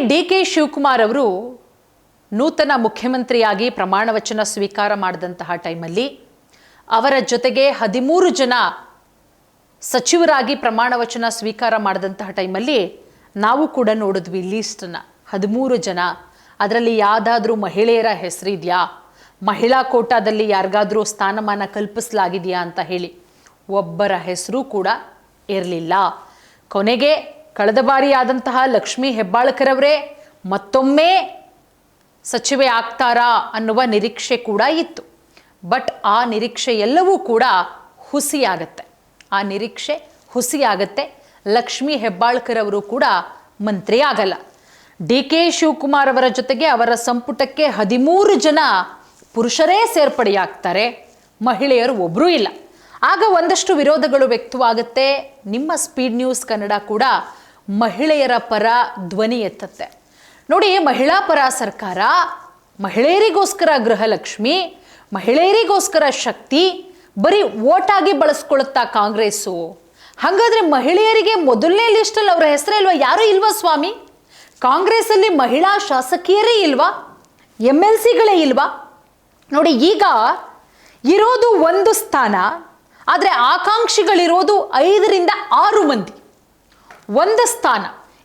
ಡಿ.ಕೆ. ಶಿವಕುಮಾರ್ ಅವರು ನೂತನ ಮುಖ್ಯಮಂತ್ರಿಯಾಗಿ ಪ್ರಮಾಣ ವಚನ ಸ್ವೀಕಾರ ಮಾಡಿದಂತಹ ಟೈಮಲ್ಲಿ ಅವರ ಜೊತೆಗೆ 13 ಜನ ಸಚಿವರಾಗಿ ಪ್ರಮಾಣ ವಚನ ಸ್ವೀಕಾರ ಮಾಡಿದಂತಹ ಟೈಮಲ್ಲಿ ನಾವು ಕೂಡ ನೋಡಿದ್ವಿ ಲೀಸ್ಟನ್ನು. 13 ಜನ, ಅದರಲ್ಲಿ ಯಾವುದಾದ್ರೂ ಮಹಿಳೆಯರ ಹೆಸರಿದೆಯಾ, ಮಹಿಳಾ ಕೋಟಾದಲ್ಲಿ ಯಾರಿಗಾದ್ರೂ ಸ್ಥಾನಮಾನ ಕಲ್ಪಿಸಲಾಗಿದೆಯಾ ಅಂತ ಹೇಳಿ ಒಬ್ಬರ ಹೆಸರು ಕೂಡ ಇರಲಿಲ್ಲ. ಕೊನೆಗೆ ಕಳೆದ ಬಾರಿ ಆದಂತಹ ಲಕ್ಷ್ಮೀ ಹೆಬ್ಬಾಳ್ಕರ್ ಅವರೇ ಮತ್ತೊಮ್ಮೆ ಸಚಿವೆ ಆಗ್ತಾರಾ ಅನ್ನುವ ನಿರೀಕ್ಷೆ ಕೂಡ ಇತ್ತು. ಬಟ್ ಆ ನಿರೀಕ್ಷೆ ಎಲ್ಲವೂ ಕೂಡ ಹುಸಿಯಾಗತ್ತೆ. ಆ ನಿರೀಕ್ಷೆ ಹುಸಿಯಾಗತ್ತೆ. ಲಕ್ಷ್ಮೀ ಹೆಬ್ಬಾಳ್ಕರ್ ಅವರು ಕೂಡ ಮಂತ್ರಿ ಆಗಲ್ಲ. ಡಿ.ಕೆ. ಶಿವಕುಮಾರ್ ಅವರ ಜೊತೆಗೆ ಅವರ ಸಂಪುಟಕ್ಕೆ 13 ಜನ ಪುರುಷರೇ ಸೇರ್ಪಡೆಯಾಗ್ತಾರೆ, ಮಹಿಳೆಯರು ಒಬ್ಬರೂ ಇಲ್ಲ. ಆಗ ಒಂದಷ್ಟು ವಿರೋಧಗಳು ವ್ಯಕ್ತವಾಗುತ್ತೆ. ನಿಮ್ಮ ಸ್ಪೀಡ್ ನ್ಯೂಸ್ ಕನ್ನಡ ಕೂಡ ಮಹಿಳೆಯರ ಪರ ಧ್ವನಿ ಎತ್ತತ್ತೆ. ನೋಡಿ, ಮಹಿಳಾ ಪರ ಸರ್ಕಾರ, ಮಹಿಳೆಯರಿಗೋಸ್ಕರ ಗೃಹಲಕ್ಷ್ಮಿ, ಮಹಿಳೆಯರಿಗೋಸ್ಕರ ಶಕ್ತಿ ಬರೀ ಓಟಾಗಿ ಬಳಸ್ಕೊಳುತ್ತಾ ಕಾಂಗ್ರೆಸ್ಸು? ಹಾಗಾದ್ರೆ ಮಹಿಳೆಯರಿಗೆ ಮೊದಲನೇ ಲಿಸ್ಟಲ್ಲಿ ಅವರ ಹೆಸರೇ ಇಲ್ವಾ? ಯಾರೂ ಇಲ್ವಾ ಸ್ವಾಮಿ? ಕಾಂಗ್ರೆಸ್ಸಲ್ಲಿ ಮಹಿಳಾ ಶಾಸಕಿಯರೇ ಇಲ್ವಾ? MLCಗಳೇ ಇಲ್ವಾ? ನೋಡಿ, ಈಗ ಇರೋದು 1 ಸ್ಥಾನ, ಆದರೆ ಆಕಾಂಕ್ಷಿಗಳಿರೋದು 5 ರಿಂದ 6 ಮಂದಿ. 1 ಸ್ಥಾನ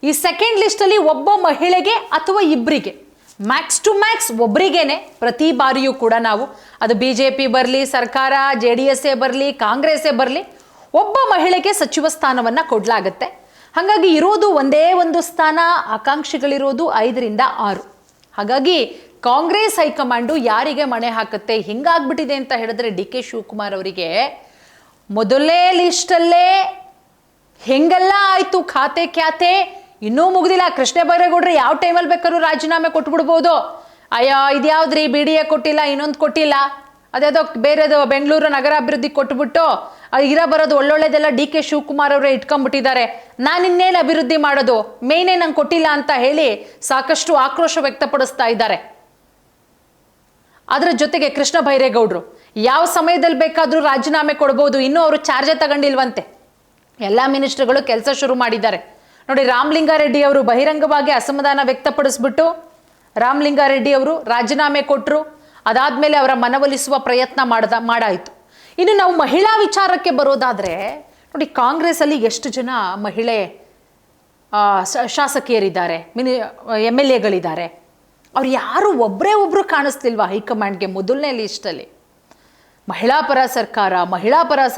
ಈ ಸೆಕೆಂಡ್ ಲಿಸ್ಟಲ್ಲಿ ಒಬ್ಬ ಮಹಿಳೆಗೆ ಅಥವಾ ಇಬ್ಬರಿಗೆ, ಮ್ಯಾಕ್ಸ್ ಟು ಮ್ಯಾಕ್ಸ್ ಒಬ್ಬರಿಗೇನೆ ಪ್ರತಿ ಬಾರಿಯೂ ಕೂಡ ನಾವು, ಅದು BJP ಬರಲಿ, ಸರ್ಕಾರ JDS ಬರಲಿ, ಕಾಂಗ್ರೆಸ್ಸೇ ಬರಲಿ, ಒಬ್ಬ ಮಹಿಳೆಗೆ ಸಚಿವ ಸ್ಥಾನವನ್ನು ಕೊಡಲಾಗತ್ತೆ. ಹಾಗಾಗಿ ಇರೋದು ಒಂದೇ 1 ಸ್ಥಾನ, ಆಕಾಂಕ್ಷಿಗಳಿರೋದು 5 ರಿಂದ 6. ಹಾಗಾಗಿ ಕಾಂಗ್ರೆಸ್ ಹೈಕಮಾಂಡು ಯಾರಿಗೆ ಮಣೆ ಹಾಕುತ್ತೆ? ಹಿಂಗಾಗ್ಬಿಟ್ಟಿದೆ ಅಂತ ಹೇಳಿದ್ರೆ ಡಿ.ಕೆ. ಶಿವಕುಮಾರ್ ಅವರಿಗೆ ಮೊದಲನೇ ಲಿಸ್ಟಲ್ಲೇ ಹೆಂಗೆಲ್ಲ ಆಯಿತು ಖಾತೆ ಖ್ಯಾತೆ ಇನ್ನೂ ಮುಗ್ದಿಲ್ಲ. ಕೃಷ್ಣ ಬೈರೇಗೌಡರು ಯಾವ ಟೈಮಲ್ಲಿ ಬೇಕಾದ್ರೂ ರಾಜೀನಾಮೆ ಕೊಟ್ಬಿಡ್ಬೋದು. ಅಯ್ಯೋ ಇದ್ಯಾವ್ದ್ರಿ BDA ಕೊಟ್ಟಿಲ್ಲ, ಇನ್ನೊಂದು ಕೊಟ್ಟಿಲ್ಲ, ಅದೇದೋ ಬೇರೆದು ಬೆಂಗಳೂರು ನಗರಾಭಿವೃದ್ಧಿ ಕೊಟ್ಬಿಟ್ಟು ಇರೋ ಬರೋದು ಒಳ್ಳೊಳ್ಳೆದೆಲ್ಲ ಡಿ.ಕೆ. ಶಿವಕುಮಾರ್ ಅವರೇ ಇಟ್ಕೊಂಡ್ಬಿಟ್ಟಿದ್ದಾರೆ, ನಾನಿನ್ನೇನು ಅಭಿವೃದ್ಧಿ ಮಾಡೋದು, ಮೇಯ್ನೇ ನಂಗೆ ಕೊಟ್ಟಿಲ್ಲ ಅಂತ ಹೇಳಿ ಸಾಕಷ್ಟು ಆಕ್ರೋಶ ವ್ಯಕ್ತಪಡಿಸ್ತಾ ಇದ್ದಾರೆ. ಅದರ ಜೊತೆಗೆ ಕೃಷ್ಣ ಬೈರೇಗೌಡರು ಯಾವ ಸಮಯದಲ್ಲಿ ಬೇಕಾದರೂ ರಾಜೀನಾಮೆ ಕೊಡ್ಬೋದು, ಇನ್ನೂ ಅವರು ಚಾರ್ಜೇ ತಗೊಂಡಿಲ್ವಂತೆ. ಎಲ್ಲ ಮಿನಿಸ್ಟರ್ಗಳು ಕೆಲಸ ಶುರು ಮಾಡಿದ್ದಾರೆ. ನೋಡಿ, ರಾಮಲಿಂಗಾರೆಡ್ಡಿ ಅವರು ಬಹಿರಂಗವಾಗಿ ಅಸಮಾಧಾನ ವ್ಯಕ್ತಪಡಿಸ್ಬಿಟ್ಟು ರಾಮಲಿಂಗಾರೆಡ್ಡಿ ಅವರು ರಾಜೀನಾಮೆ ಕೊಟ್ಟರು. ಅದಾದಮೇಲೆ ಅವರ ಮನವೊಲಿಸುವ ಪ್ರಯತ್ನ ಮಾಡಾಯಿತು. ಇನ್ನು ನಾವು ಮಹಿಳಾ ವಿಚಾರಕ್ಕೆ ಬರೋದಾದರೆ ನೋಡಿ, ಕಾಂಗ್ರೆಸ್ಸಲ್ಲಿ ಎಷ್ಟು ಜನ ಮಹಿಳೆ ಶಾಸಕಿಯರಿದ್ದಾರೆ, MLAಗಳಿದ್ದಾರೆ. ಅವ್ರು ಯಾರು ಒಬ್ಬರು ಕಾಣಿಸ್ತಿಲ್ವಾ ಹೈಕಮಾಂಡ್ಗೆ ಮೊದಲನೇ ಲಿಸ್ಟಲ್ಲಿ? ಮಹಿಳಾ ಪರ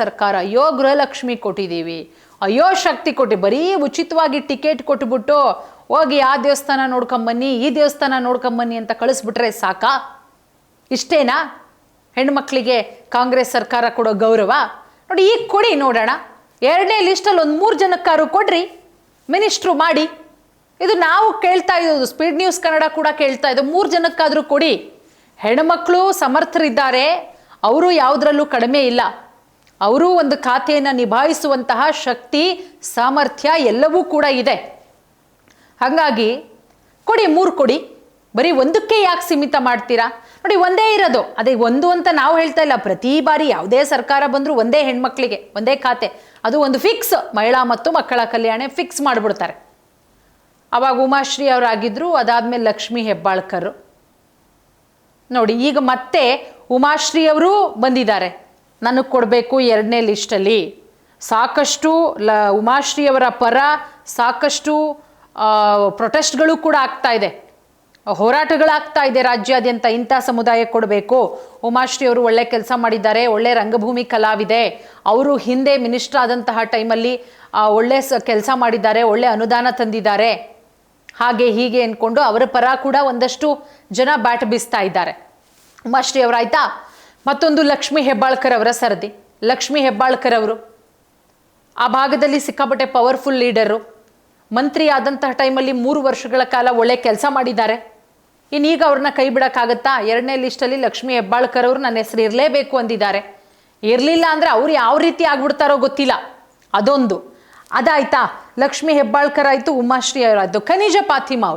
ಸರ್ಕಾರ, ಅಯ್ಯೋ ಗೃಹಲಕ್ಷ್ಮಿ ಕೊಟ್ಟಿದ್ದೀವಿ, ಅಯ್ಯೋ ಶಕ್ತಿ ಕೊಟ್ಟು, ಬರೀ ಉಚಿತವಾಗಿ ಟಿಕೆಟ್ ಕೊಟ್ಬಿಟ್ಟು ಹೋಗಿ ಆ ದೇವಸ್ಥಾನ ನೋಡ್ಕೊಂಬನ್ನಿ, ಈ ದೇವಸ್ಥಾನ ನೋಡ್ಕೊಂಬನ್ನಿ ಅಂತ ಕಳಿಸ್ಬಿಟ್ರೆ ಸಾಕಾ? ಇಷ್ಟೇನಾ ಹೆಣ್ಮಕ್ಳಿಗೆ ಕಾಂಗ್ರೆಸ್ ಸರ್ಕಾರ ಕೊಡೋ ಗೌರವ? ನೋಡಿ, ಈಗ ಕೊಡಿ ನೋಡೋಣ. 2ನೇ ಲಿಸ್ಟಲ್ಲಿ ಒಂದು 3 ಜನಕ್ಕಾರು ಕೊಡ್ರಿ, ಮಿನಿಸ್ಟ್ರು ಮಾಡಿ. ಇದು ನಾವು ಕೇಳ್ತಾ ಇರೋದು, ಸ್ಪೀಡ್ ನ್ಯೂಸ್ ಕನ್ನಡ ಕೂಡ ಕೇಳ್ತಾ ಇದ್ದು, 3 ಜನಕ್ಕಾದರೂ ಕೊಡಿ. ಹೆಣ್ಮಕ್ಳು ಸಮರ್ಥರಿದ್ದಾರೆ, ಅವರು ಯಾವುದರಲ್ಲೂ ಕಡಿಮೆ ಇಲ್ಲ. ಅವರು ಒಂದು ಖಾತೆಯನ್ನು ನಿಭಾಯಿಸುವಂತಹ ಶಕ್ತಿ, ಸಾಮರ್ಥ್ಯ ಎಲ್ಲವೂ ಕೂಡ ಇದೆ. ಹಾಗಾಗಿ ಕೊಡಿ, 3 ಕೊಡಿ. ಬರೀ ಒಂದಕ್ಕೆ ಯಾಕೆ ಸೀಮಿತ ಮಾಡ್ತೀರಾ? ನೋಡಿ, ಒಂದೇ ಇರೋದು, ಅದೇ ಒಂದು ಅಂತ ನಾವು ಹೇಳ್ತಾ ಇಲ್ಲ. ಪ್ರತಿ ಬಾರಿ ಯಾವುದೇ ಸರ್ಕಾರ ಬಂದರೂ ಒಂದೇ ಹೆಣ್ಮಕ್ಳಿಗೆ ಒಂದೇ ಖಾತೆ, ಅದು ಒಂದು ಫಿಕ್ಸ್, ಮಹಿಳಾ ಮತ್ತು ಮಕ್ಕಳ ಕಲ್ಯಾಣ ಫಿಕ್ಸ್ ಮಾಡಿಬಿಡ್ತಾರೆ. ಅವಾಗ ಉಮಾಶ್ರೀ ಅವರಾಗಿದ್ದರು, ಅದಾದಮೇಲೆ ಲಕ್ಷ್ಮೀ ಹೆಬ್ಬಾಳ್ಕರ್. ನೋಡಿ, ಈಗ ಮತ್ತೆ ಉಮಾಶ್ರೀ ಅವರು ಬಂದಿದ್ದಾರೆ, ನನಗೆ ಕೊಡಬೇಕು 2ನೇ ಲಿಸ್ಟಲ್ಲಿ. ಸಾಕಷ್ಟು ಉಮಾಶ್ರೀ ಅವರ ಪರ ಸಾಕಷ್ಟು ಪ್ರೊಟೆಸ್ಟ್ಗಳು ಕೂಡ ಆಗ್ತಾ ಇದೆ, ಹೋರಾಟಗಳಾಗ್ತಾ ಇದೆ ರಾಜ್ಯಾದ್ಯಂತ. ಇಂಥ ಸಮುದಾಯ ಕೊಡಬೇಕು, ಉಮಾಶ್ರೀ ಅವರು ಒಳ್ಳೆ ಕೆಲಸ ಮಾಡಿದ್ದಾರೆ, ಒಳ್ಳೆ ರಂಗಭೂಮಿ ಕಲಾವಿದೆ, ಅವರು ಹಿಂದೆ ಮಿನಿಸ್ಟರ್ ಆದಂತಹ ಟೈಮಲ್ಲಿ ಒಳ್ಳೆ ಕೆಲಸ ಮಾಡಿದ್ದಾರೆ, ಒಳ್ಳೆ ಅನುದಾನ ತಂದಿದ್ದಾರೆ, ಹಾಗೆ ಹೀಗೆ ಅಂದ್ಕೊಂಡು ಅವರ ಪರ ಕೂಡ ಒಂದಷ್ಟು ಜನ ಬ್ಯಾಟ್ ಬೀಸ್ತಾ ಇದ್ದಾರೆ. ಉಮಾಶ್ರೀ ಅವರಾಯ್ತಾ. ಮತ್ತೊಂದು ಲಕ್ಷ್ಮೀ ಹೆಬ್ಬಾಳ್ಕರ್ ಅವರ ಸರದಿ. ಲಕ್ಷ್ಮೀ ಹೆಬ್ಬಾಳ್ಕರ್ ಅವರು ಆ ಭಾಗದಲ್ಲಿ ಸಿಕ್ಕಾಪಟ್ಟೆ ಪವರ್ಫುಲ್ ಲೀಡರು, ಮಂತ್ರಿ ಆದಂತಹ ಟೈಮಲ್ಲಿ 3 ವರ್ಷಗಳ ಕಾಲ ಒಳ್ಳೆ ಕೆಲಸ ಮಾಡಿದ್ದಾರೆ. ಇನ್ನೀಗ ಅವ್ರನ್ನ ಕೈ ಬಿಡೋಕ್ಕಾಗತ್ತಾ? 2ನೇ ಲಿಸ್ಟಲ್ಲಿ ಲಕ್ಷ್ಮೀ ಹೆಬ್ಬಾಳ್ಕರ್ ಅವರು ನನ್ನ ಹೆಸರು ಇರಲೇಬೇಕು ಅಂದಿದ್ದಾರೆ. ಇರಲಿಲ್ಲ ಅಂದರೆ ಅವ್ರು ಯಾವ ರೀತಿ ಆಗ್ಬಿಡ್ತಾರೋ ಗೊತ್ತಿಲ್ಲ. ಅದೊಂದು ಅದಾಯ್ತಾ. ಲಕ್ಷ್ಮೀ ಹೆಬ್ಬಾಳ್ಕರ್ ಆಯಿತು, ಉಮಾಶ್ರೀ ಅವರಾಯಿತು. ಖನಿಜ ಪಾಥಿಮಾ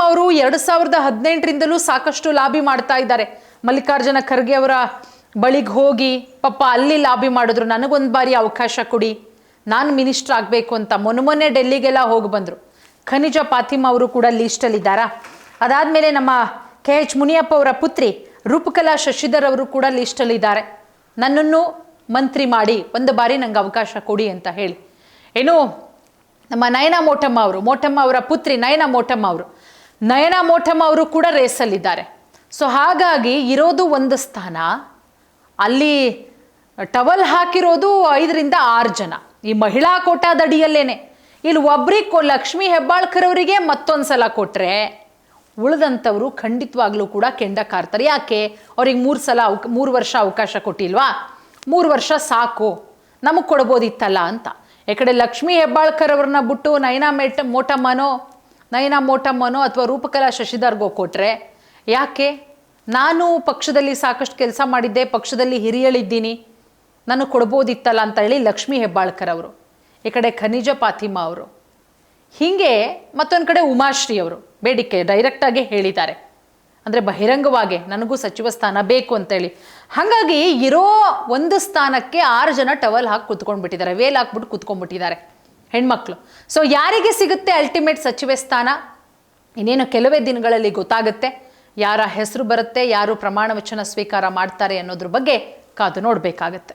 ಅವರು 2018ರಿಂದಲೂ ಸಾಕಷ್ಟು ಲಾಬಿ ಮಾಡ್ತಾ ಇದ್ದಾರೆ. ಮಲ್ಲಿಕಾರ್ಜುನ ಖರ್ಗೆ ಅವರ ಬಳಿಗೆ ಹೋಗಿ ಪಾಪ ಅಲ್ಲಿ ಲಾಬಿ ಮಾಡಿದ್ರು, ನನಗೊಂದು ಬಾರಿ ಅವಕಾಶ ಕೊಡಿ, ನಾನು ಮಿನಿಸ್ಟರ್ ಆಗಬೇಕು ಅಂತ. ಮೊನ್ನೆ ಡೆಲ್ಲಿಗೆಲ್ಲ ಹೋಗಿ ಬಂದರು. ಖನಿಜ ಫಾತಿಮಾ ಅವರು ಕೂಡ ಲೀಸ್ಟಲ್ಲಿದ್ದಾರಾ? ಅದಾದಮೇಲೆ ನಮ್ಮ KH ಮುನಿಯಪ್ಪ ಅವರ ಪುತ್ರಿ ರೂಪಕಲಾ ಶಶಿಧರ್ ಅವರು ಕೂಡ ಲೀಸ್ಟಲ್ಲಿದ್ದಾರೆ. ನನ್ನನ್ನು ಮಂತ್ರಿ ಮಾಡಿ ಒಂದು ಬಾರಿ ನಂಗೆ ಅವಕಾಶ ಕೊಡಿ ಅಂತ ಹೇಳಿ. ಏನು ನಮ್ಮ ನಯನಾ ಮೋಟಮ್ಮ ಅವರ ಪುತ್ರಿ ನಯನಾ ಮೋಟಮ್ಮ ಅವರು ಕೂಡ ರೇಸಲ್ಲಿದ್ದಾರೆ. ಸೊ ಹಾಗಾಗಿ ಇರೋದು ಒಂದು ಸ್ಥಾನ, ಅಲ್ಲಿ ಟವಲ್ ಹಾಕಿರೋದು 5 ರಿಂದ 6 ಜನ ಈ ಮಹಿಳಾ ಕೋಟಾದಡಿಯಲ್ಲೇನೆ. ಇಲ್ಲಿ ಒಬ್ರಿಗೆ ಲಕ್ಷ್ಮೀ ಹೆಬ್ಬಾಳ್ಕರ್ ಅವರಿಗೆ ಮತ್ತೊಂದು ಸಲ ಕೊಟ್ಟರೆ ಉಳಿದಂಥವರು ಖಂಡಿತವಾಗ್ಲೂ ಕೂಡ ಕೆಂಡ ಕಾರ್ತಾರೆ. ಯಾಕೆ ಅವ್ರಿಗೆ 3 ವರ್ಷ ಅವಕಾಶ ಕೊಟ್ಟಿಲ್ವಾ? 3 ವರ್ಷ ಸಾಕು, ನಮಗೆ ಕೊಡ್ಬೋದಿತ್ತಲ್ಲ ಅಂತ. ಈ ಕಡೆ ಲಕ್ಷ್ಮೀ ಹೆಬ್ಬಾಳ್ಕರ್ ಅವ್ರನ್ನ ಬಿಟ್ಟು ನಯನಾ ಮೋಟಮ್ಮನೋ ಅಥವಾ ರೂಪಕಲಾ ಶಶಿಧರ್ಗೋ ಕೊಟ್ಟರೆ ಯಾಕೆ? ನಾನು ಪಕ್ಷದಲ್ಲಿ ಸಾಕಷ್ಟು ಕೆಲಸ ಮಾಡಿದ್ದೆ, ಪಕ್ಷದಲ್ಲಿ ಹಿರಿಯಳಿದ್ದೀನಿ, ನಾನು ಕೊಡ್ಬೋದಿತ್ತಲ್ಲ ಅಂತ ಹೇಳಿ ಲಕ್ಷ್ಮೀ ಹೆಬ್ಬಾಳ್ಕರ್ ಅವರು, ಈ ಕಡೆ ಖನಿಜ ಫಾತಿಮಾ ಅವರು, ಹೀಗೆ ಮತ್ತೊಂದು ಕಡೆ ಉಮಾಶ್ರೀ ಅವರು ಬೇಡಿಕೆ ಡೈರೆಕ್ಟಾಗಿ ಹೇಳಿದ್ದಾರೆ, ಅಂದರೆ ಬಹಿರಂಗವಾಗಿ ನನಗೂ ಸಚಿವ ಸ್ಥಾನ ಬೇಕು ಅಂತೇಳಿ. ಹಾಗಾಗಿ ಇರೋ ಒಂದು ಸ್ಥಾನಕ್ಕೆ 6 ಜನ ಟವಲ್ ಹಾಕಿ ಕುತ್ಕೊಂಡ್ಬಿಟ್ಟಿದ್ದಾರೆ, ವೇಲ್ ಹಾಕ್ಬಿಟ್ಟು ಕುತ್ಕೊಂಡ್ಬಿಟ್ಟಿದ್ದಾರೆ ಹೆಣ್ಮಕ್ಳು. ಸೊ ಯಾರಿಗೆ ಸಿಗುತ್ತೆ ಅಲ್ಟಿಮೇಟ್ ಸಚಿವ ಸ್ಥಾನ? ಇನ್ನೇನು ಕೆಲವೇ ದಿನಗಳಲ್ಲಿ ಗೊತ್ತಾಗುತ್ತೆ. ಯಾರ ಹೆಸರು ಬರುತ್ತೆ, ಯಾರು ಪ್ರಮಾಣ ವಚನ ಸ್ವೀಕಾರ ಮಾಡ್ತಾರೆ ಅನ್ನೋದ್ರ ಬಗ್ಗೆ ಕಾದು ನೋಡಬೇಕಾಗತ್ತೆ.